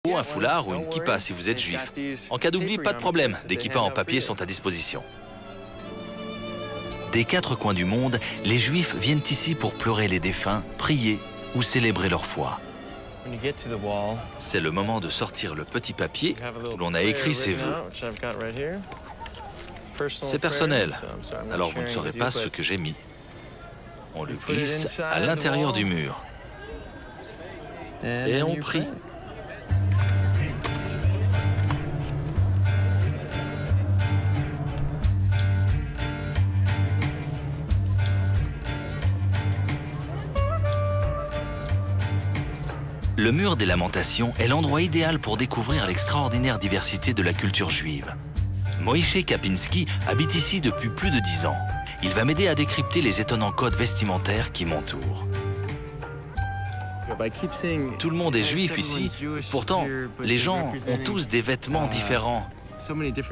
Ou un foulard ou une kippa si vous êtes juif. En cas d'oubli, pas de problème, des kippas en papier sont à disposition. Des quatre coins du monde, les juifs viennent ici pour pleurer les défunts, prier ou célébrer leur foi. C'est le moment de sortir le petit papier où l'on a écrit ses vœux. C'est personnel, alors vous ne saurez pas ce que j'ai mis. On le glisse à l'intérieur du mur. Et on prie. Le mur des Lamentations est l'endroit idéal pour découvrir l'extraordinaire diversité de la culture juive. Moïse Kapinski habite ici depuis plus de 10 ans. Il va m'aider à décrypter les étonnants codes vestimentaires qui m'entourent. Tout le monde est juif ici, pourtant les gens ont tous des vêtements différents.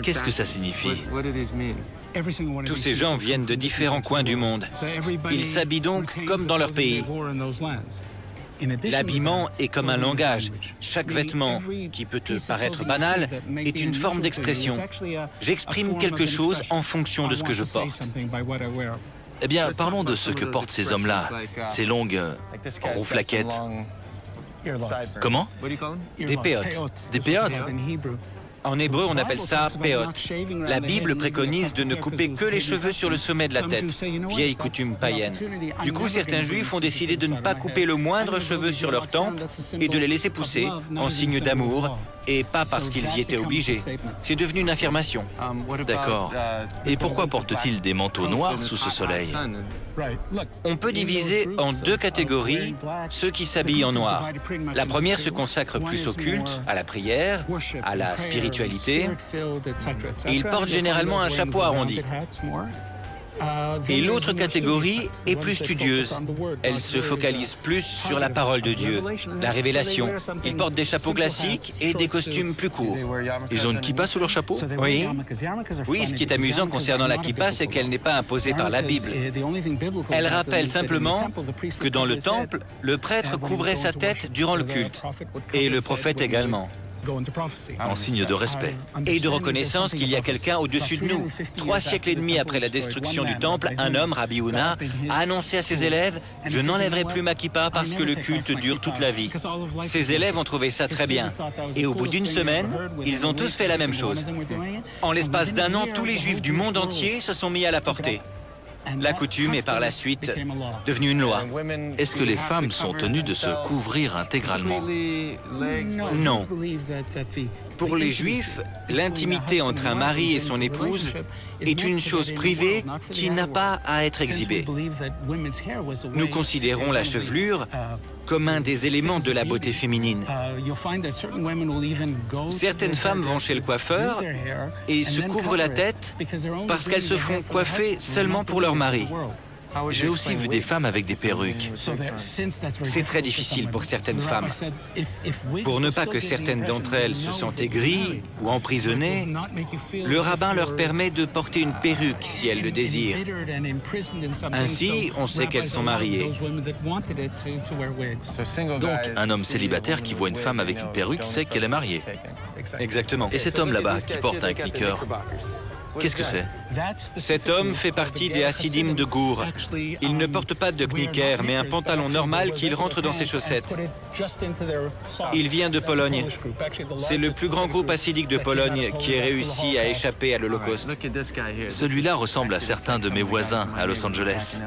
Qu'est-ce que ça signifie? Tous ces gens viennent de différents coins du monde. Ils s'habillent donc comme dans leur pays. L'habillement est comme un langage. Chaque vêtement, qui peut te paraître banal, est une forme d'expression. J'exprime quelque chose en fonction de ce que je porte. Eh bien, parlons de ce que portent ces hommes-là, ces longues rouflaquettes. Comment? Des péotes. Des péotes? En hébreu, on appelle ça péot. La Bible préconise de ne couper que les cheveux sur le sommet de la tête, vieille coutume païenne. Du coup, certains juifs ont décidé de ne pas couper le moindre cheveu sur leur tempe et de les laisser pousser en signe d'amour, et pas parce qu'ils y étaient obligés. C'est devenu une affirmation. D'accord. Et pourquoi portent-ils des manteaux noirs sous ce soleil? On peut diviser en deux catégories ceux qui s'habillent en noir. La première se consacre plus au culte, à la prière, à la spiritualité. Ils portent généralement un chapeau arrondi. Et l'autre catégorie est plus studieuse. Elle se focalise plus sur la parole de Dieu, la révélation. Ils portent des chapeaux classiques et des costumes plus courts. Ils ont une kippa sous leur chapeau? Oui. Oui, ce qui est amusant concernant la kippa, c'est qu'elle n'est pas imposée par la Bible. Elle rappelle simplement que dans le temple, le prêtre couvrait sa tête durant le culte, et le prophète également. En signe de respect. Et de reconnaissance qu'il y a quelqu'un au-dessus de nous. 3 siècles et demi après la destruction du temple, un homme, Rabbi Huna, a annoncé à ses élèves « Je n'enlèverai plus ma kippa parce que le culte dure toute la vie ». Ses élèves ont trouvé ça très bien. Et au bout d'une semaine, ils ont tous fait la même chose. En l'espace d'un an, tous les juifs du monde entier se sont mis à la porter. La coutume est par la suite devenue une loi. Est-ce que les femmes sont tenues de se couvrir intégralement? Non. Pour les Juifs, l'intimité entre un mari et son épouse est une chose privée qui n'a pas à être exhibée. Nous considérons la chevelure comme un des éléments de la beauté féminine. Certaines femmes vont chez le coiffeur et se couvrent la tête parce qu'elles se font coiffer seulement pour leur mari. J'ai aussi vu des femmes avec des perruques. C'est très difficile pour certaines femmes. Pour ne pas que certaines d'entre elles se sentent aigries ou emprisonnées, le rabbin leur permet de porter une perruque si elles le désirent. Ainsi, on sait qu'elles sont mariées. Donc, un homme célibataire qui voit une femme avec une perruque sait qu'elle est mariée. Exactement. Et cet homme là-bas qui porte un knicker, qu'est-ce que c'est? Cet homme fait partie des Hassidim de Gour. Il ne porte pas de knicker, mais un pantalon normal qu'il rentre dans ses chaussettes. Il vient de Pologne. C'est le plus grand groupe hassidique de Pologne qui ait réussi à échapper à l'Holocauste. Celui-là ressemble à certains de mes voisins à Los Angeles.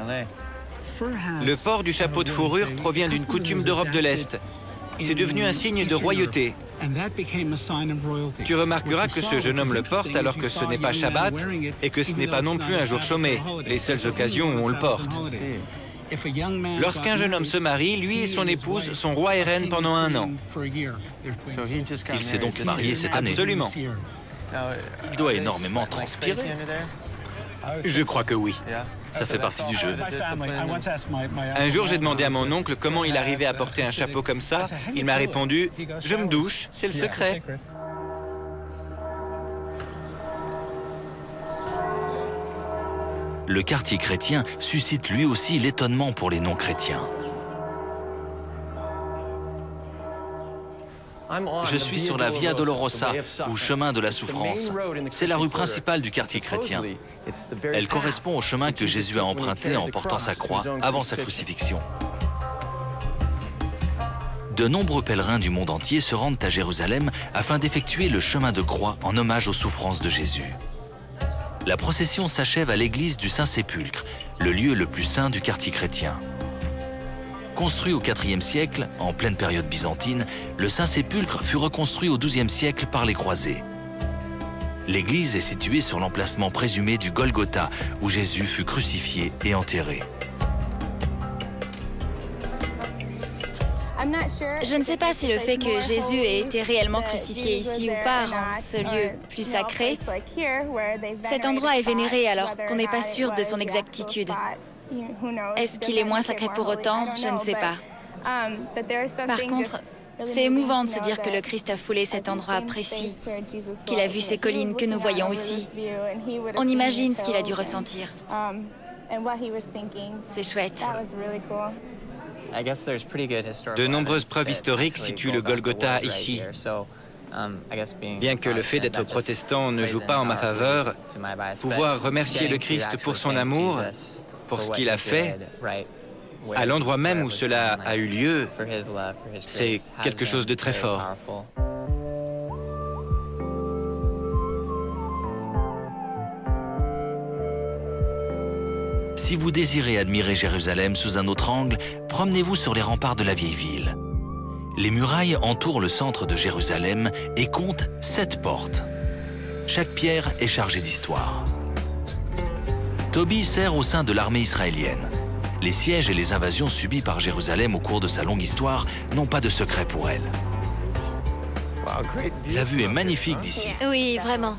Le port du chapeau de fourrure provient d'une coutume d'Europe de l'Est. C'est devenu un signe de royauté. Tu remarqueras que ce jeune homme le porte alors que ce n'est pas Shabbat et que ce n'est pas non plus un jour chômé, les seules occasions où on le porte. Lorsqu'un jeune homme se marie, lui et son épouse sont roi et reine pendant 1 an. Il s'est donc marié cette année. Absolument. Il doit énormément transpirer. Je crois que oui. Ça fait partie du jeu. Un jour, j'ai demandé à mon oncle comment il arrivait à porter un chapeau comme ça. Il m'a répondu « Je me douche, c'est le secret ». Le quartier chrétien suscite lui aussi l'étonnement pour les non-chrétiens. Je suis sur la Via Dolorosa, ou chemin de la souffrance. C'est la rue principale du quartier chrétien. Elle correspond au chemin que Jésus a emprunté en portant sa croix avant sa crucifixion. De nombreux pèlerins du monde entier se rendent à Jérusalem afin d'effectuer le chemin de croix en hommage aux souffrances de Jésus. La procession s'achève à l'église du Saint-Sépulcre, le lieu le plus saint du quartier chrétien. Construit au IVe siècle, en pleine période byzantine, le Saint-Sépulcre fut reconstruit au XIIe siècle par les croisés. L'église est située sur l'emplacement présumé du Golgotha, où Jésus fut crucifié et enterré. Je ne sais pas si le fait que Jésus ait été réellement crucifié ici ou pas rend ce lieu plus sacré. Cet endroit est vénéré alors qu'on n'est pas sûr de son exactitude. Est-ce qu'il est moins sacré pour autant? Je ne sais pas. Par contre, c'est émouvant de se dire que le Christ a foulé cet endroit précis, qu'il a vu ces collines que nous voyons aussi. On imagine ce qu'il a dû ressentir. C'est chouette. De nombreuses preuves historiques situent le Golgotha ici. Bien que le fait d'être protestant ne joue pas en ma faveur, pouvoir remercier le Christ pour son amour, pour ce qu'il a fait, à l'endroit même où cela a eu lieu, c'est quelque chose de très fort. Si vous désirez admirer Jérusalem sous un autre angle, promenez-vous sur les remparts de la vieille ville. Les murailles entourent le centre de Jérusalem et comptent 7 portes. Chaque pierre est chargée d'histoire. Tobie sert au sein de l'armée israélienne. Les sièges et les invasions subies par Jérusalem au cours de sa longue histoire n'ont pas de secret pour elle. La vue est magnifique d'ici. Oui, vraiment.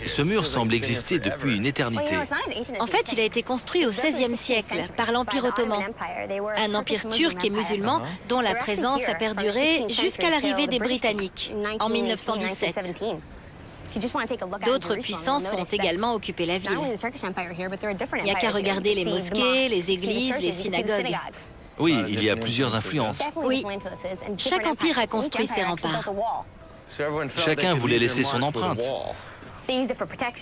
Ce mur semble exister depuis une éternité. En fait, il a été construit au XVIe siècle par l'Empire ottoman, un empire turc et musulman dont la présence a perduré jusqu'à l'arrivée des Britanniques en 1917. D'autres puissances ont également occupé la ville. Il n'y a qu'à regarder les mosquées, les églises, les synagogues. Oui, il y a plusieurs influences. Oui, chaque empire a construit ses remparts. Chacun voulait laisser son empreinte.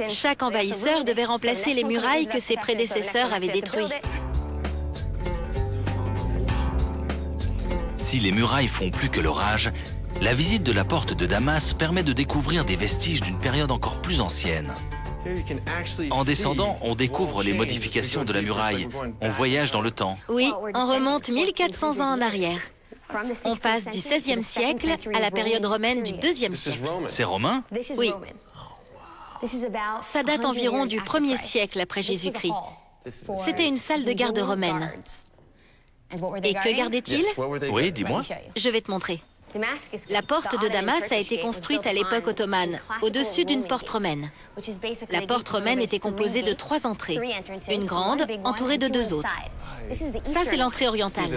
Chaque envahisseur devait remplacer les murailles que ses prédécesseurs avaient détruites. Si les murailles font plus que l'orage, la visite de la porte de Damas permet de découvrir des vestiges d'une période encore plus ancienne. En descendant, on découvre les modifications de la muraille. On voyage dans le temps. Oui, on remonte 1400 ans en arrière. On passe du XVIe siècle à la période romaine du IIe siècle. C'est romain? Oui. Ça date environ du 1er siècle après Jésus-Christ. C'était une salle de garde romaine. Et que gardaient-ils? Oui, dis-moi. Je vais te montrer. La porte de Damas a été construite à l'époque ottomane, au-dessus d'une porte romaine. La porte romaine était composée de 3 entrées, une grande entourée de 2 autres. Ça, c'est l'entrée orientale.